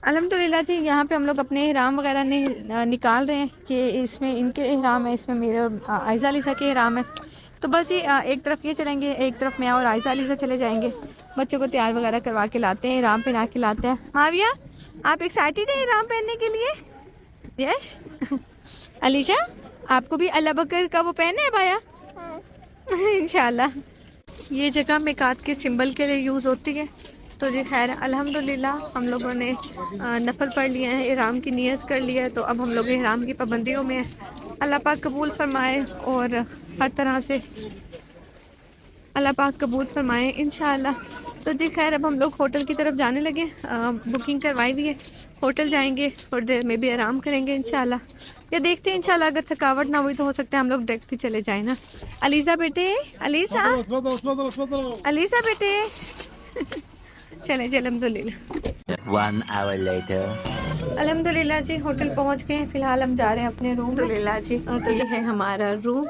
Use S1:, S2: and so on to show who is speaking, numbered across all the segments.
S1: अल्हम्दुलिल्लाह जी, यहाँ पे हम लोग अपने इहराम वगैरह निकाल रहे हैं कि इसमें इनके इहराम है, इसमें मेरे और आयज़ा अलीज़ा के इहराम है। तो बस ये एक तरफ ये चलेंगे, एक तरफ मैं और आयज़ा अलीज़ा चले जाएंगे। बच्चों को तैयार वगैरह करवा के लाते हैं, इहराम पहना के लाते हैं। माविया, आप एक्साइटेड है इहराम पहनने के लिए? यश अलीशा, आपको भी अल्लाह बकर का वो पहने है भाया? इंशाल्लाह। ये जगह मिकात के सिंबल के लिए यूज़ होती है। तो जी खैर अल्हम्दुलिल्लाह हम लोगों ने नफल पढ़ लिए हैं, इहराम की नियत कर लिया है। तो अब हम लोग इहराम की पाबंदियों में हैं। अल्लाह पाक कबूल फरमाए और हर तरह से अल्लाह पाक कबूल फरमाए इंशाअल्लाह। तो जी खैर अब हम लोग होटल की तरफ जाने लगे। बुकिंग करवाई हुई है, होटल जाएंगे, थोड़ी देर में भी आराम करेंगे इंशाअल्लाह। या देखते हैं इंशाअल्लाह, अगर थकावट ना हुई तो हो सकता है हम लोग डायरेक्ट ही चले जाए ना। अलीज़ा बेटे, अलीज़ा, अलीज़ा बेटे चले जी अल्हम्दुलिल्लाह।
S2: 1 hour later.
S1: अल्हम्दुलिल्लाह जी होटल पहुंच गए हैं। फिलहाल हम जा रहे हैं अपने रूम। अल्हम्दुलिल्लाह जी, तो ये है हमारा रूम।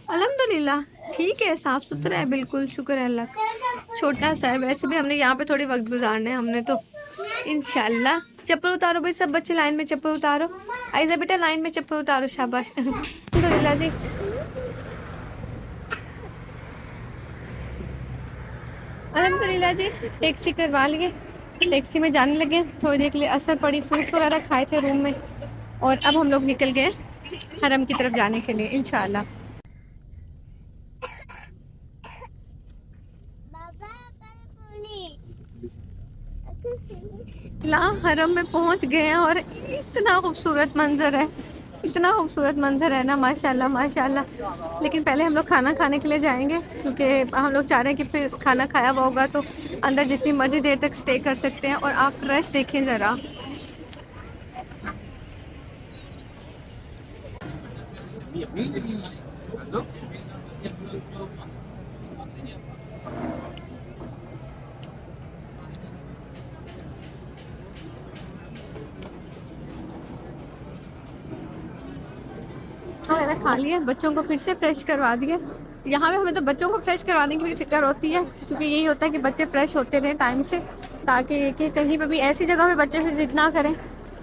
S1: अल्हम्दुलिल्लाह ठीक है, साफ सुथरा है बिल्कुल, शुक्र है अल्लाह का। छोटा सा है, वैसे भी हमने यहाँ पे थोड़ी वक्त गुजारना है हमने तो इंशाल्लाह। चप्पल उतारो भाई, सब बच्चे लाइन में चप्पल उतारो। आइजा बेटा लाइन में चप्पल उतारो, शाबाश। अल्हम्दुलिल्लाह जी, अल्हम्दुलिल्लाह जी टैक्सी करवा लिए, टैक्सी में जाने लगे। थोड़ी देर के लिए असर पड़ी, फ्रूट्स वगैरह खाए थे रूम में, और अब हम लोग निकल गए हरम की तरफ जाने के लिए इंशाल्लाह। ला हरम में पहुंच गए हैं और इतना खूबसूरत मंजर है, इतना खूबसूरत मंजर है ना, माशाल्लाह माशाल्लाह। लेकिन पहले हम लोग खाना खाने के लिए जाएंगे, क्योंकि हम लोग चाह रहे हैं कि फिर खाना खाया हुआ होगा तो अंदर जितनी मर्जी देर तक स्टे कर सकते हैं। और आप रश देखें ज़रा, वगैरह खा लिए, बच्चों को फिर से फ्रेश करवा दिए। यहाँ पे हमें तो बच्चों को फ्रेश करवाने की भी फिक्र होती है, क्योंकि यही होता है कि बच्चे फ्रेश होते रहे टाइम से, ताकि कि कहीं पे भी ऐसी जगह पे बच्चे फिर जिद ना करें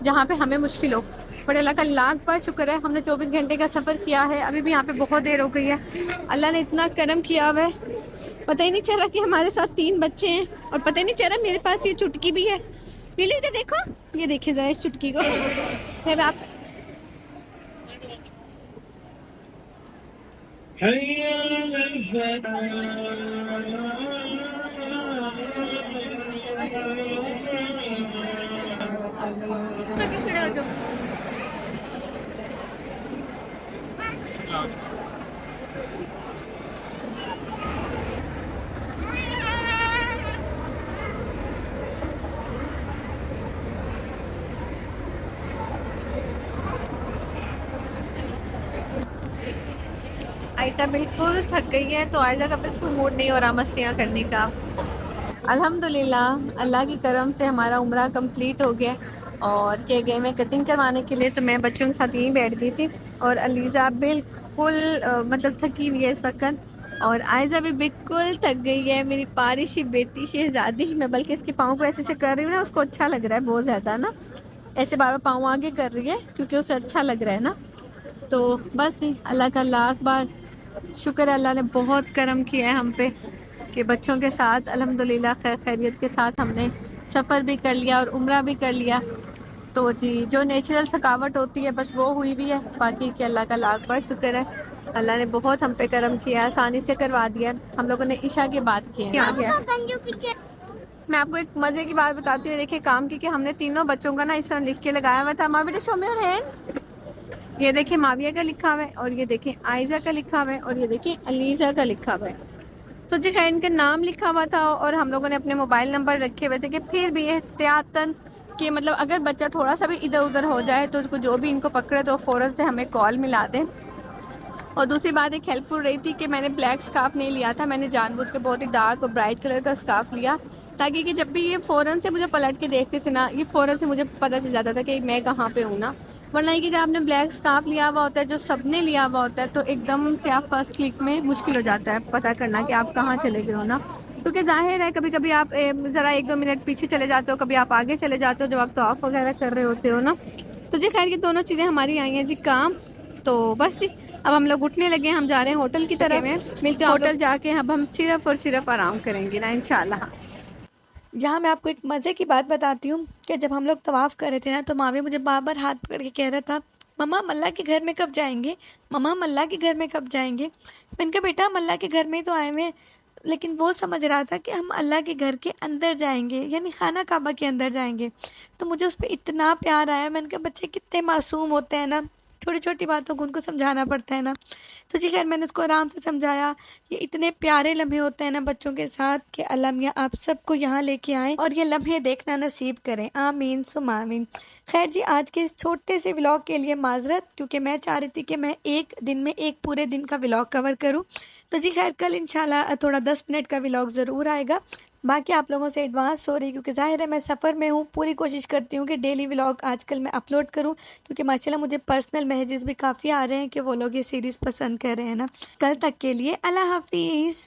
S1: जहाँ पे हमें मुश्किल हो। बड़े अल्लाह का लाख बार शुक्र है, हमने 24 घंटे का सफ़र किया है, अभी भी यहाँ पे बहुत देर हो गई है। अल्लाह ने इतना करम किया हुआ है, पता ही नहीं चला कि हमारे साथ 3 बच्चे हैं, और पता ही नहीं चला मेरे पास ये चुटकी भी है। पीली इधर देखो, ये देखिए जरा इस चुटकी को। फिर आप खड़े हो जाओ। आयशा बिल्कुल थक गई है, तो आयशा का बिल्कुल मूड नहीं हो रहा मस्तियाँ करने का। अल्हम्दुलिल्लाह अल्लाह की करम से हमारा उम्रा कंप्लीट हो गया, और के गए मैं कटिंग करवाने के लिए, तो मैं बच्चों के साथ यहीं बैठ गई थी। और अलीज़ा बिल्कुल मतलब थकी हुई है इस वक्त, और आयशा भी बिल्कुल थक गई है। मेरी पारिशी बेटी शहजादी, मैं बल्कि इसके पाँव को ऐसे कर रही हूँ ना, उसको अच्छा लग रहा है बहुत ज़्यादा ना, ऐसे बार बार पाँव आगे कर रही है क्योंकि उसे अच्छा लग रहा है ना। तो बस अल्लाह का लाख बार शुक्र है, अल्लाह ने बहुत करम किया है हम पे कि बच्चों के साथ अल्हम्दुलिल्लाह खैर खैरियत के साथ हमने सफ़र भी कर लिया और उम्रा भी कर लिया। तो जी जो नेचुरल थकावट होती है बस वो हुई भी है, बाकी कि अल्लाह का लाख बार शुक्र है, अल्लाह ने बहुत हम पे करम किया, आसानी से करवा दिया। हम लोगों ने ईशा की बात की है। मैं आपको एक मज़े की बात बताती हूँ, देखिए काम की, कि हमने तीनों बच्चों का ना इस तरह लिख के लगाया हुआ था। माँ बेटे शो में और है, ये देखिए माविया का लिखा हुआ है, और ये देखिए आयजा का लिखा हुआ है, और ये देखिए अलीजा का लिखा हुआ है। तो जी खैर इनका नाम लिखा हुआ था, और हम लोगों ने अपने मोबाइल नंबर रखे हुए थे कि फिर भी एहतियातन कि मतलब अगर बच्चा थोड़ा सा भी इधर उधर हो जाए तो उसको जो भी इनको पकड़े तो फ़ौरन से हमें कॉल मिला दें। और दूसरी बात एक हेल्पफुल रही थी कि मैंने ब्लैक स्कार्फ नहीं लिया था, मैंने जानबूझ के बहुत ही डार्क और ब्राइट कलर का स्कार्फ लिया, ताकि कि जब भी ये फ़ौरन से मुझे पलट के देखते थे ना, ये फ़ौरन से मुझे पता चल जाता था कि मैं कहाँ पे हूँ ना। वरना कि अगर आपने ब्लैक स्कार्फ लिया हुआ होता है, जो सबने लिया हुआ होता है, तो एकदम से आप फर्स्ट क्लिक में मुश्किल हो जाता है पता करना कि आप कहाँ चले गए हो ना। क्योंकि जाहिर है कभी कभी आप ज़रा 1-2 मिनट पीछे चले जाते हो, कभी आप आगे चले जाते हो जब आप तवाफ वगैरह कर रहे होते हो ना। तो जी खैर ये दोनों चीज़ें हमारी आई हैं जी काम। तो बस जी अब हम लोग उठने लगे हैं, हम जा रहे हैं होटल की तरफ। मिलते हैं आप होटल जाके अब हम सिर्फ और सिर्फ आराम करेंगे ना इंशाल्लाह।
S2: यहाँ मैं आपको एक मज़े की बात बताती हूँ कि जब हम लोग तवाफ़ कर रहे थे ना, तो मावी मुझे बार बार हाथ पकड़ के कह रहा था, मम्मा मल्ला के घर में कब जाएंगे, मम्मा मल्ला के घर में कब जाएंगे। मैंने कहा बेटा हम अल्लाह के घर में ही तो आए हुए हैं। लेकिन वो समझ रहा था कि हम अल्लाह के घर के अंदर जाएंगे, यानी खाना काबा के अंदर जाएंगे। तो मुझे उस पर इतना प्यार आया। मैंने कहा बच्चे कितने मासूम होते हैं ना, छोटी छोटी बातों को उनको समझाना पड़ता है ना। तो जी खैर मैंने उसको आराम से समझाया। ये इतने प्यारे लम्हे होते हैं ना बच्चों के साथ कि अल्लाह मियाँ आप सबको यहाँ लेके आएँ और ये लम्हे देखना नसीब करें, आमीन सुम आमीन। खैर जी आज के इस छोटे से व्लॉग के लिए माजरत, क्योंकि मैं चाह रही थी कि मैं एक दिन में एक पूरे दिन का व्लॉग कवर करूँ। तो जी खैर कल इंशाल्लाह थोड़ा 10 मिनट का व्लॉग ज़रूर आएगा। बाकी आप लोगों से एडवांस सॉरी, क्योंकि ज़ाहिर है मैं सफ़र में हूँ। पूरी कोशिश करती हूँ कि डेली व्लॉग आजकल मैं अपलोड करूँ, क्योंकि माशाल्लाह मुझे पर्सनल मैसेजेस भी काफ़ी आ रहे हैं कि वो लोग ये सीरीज़ पसंद कर रहे हैं ना। कल तक के लिए अल्लाह हाफिज़।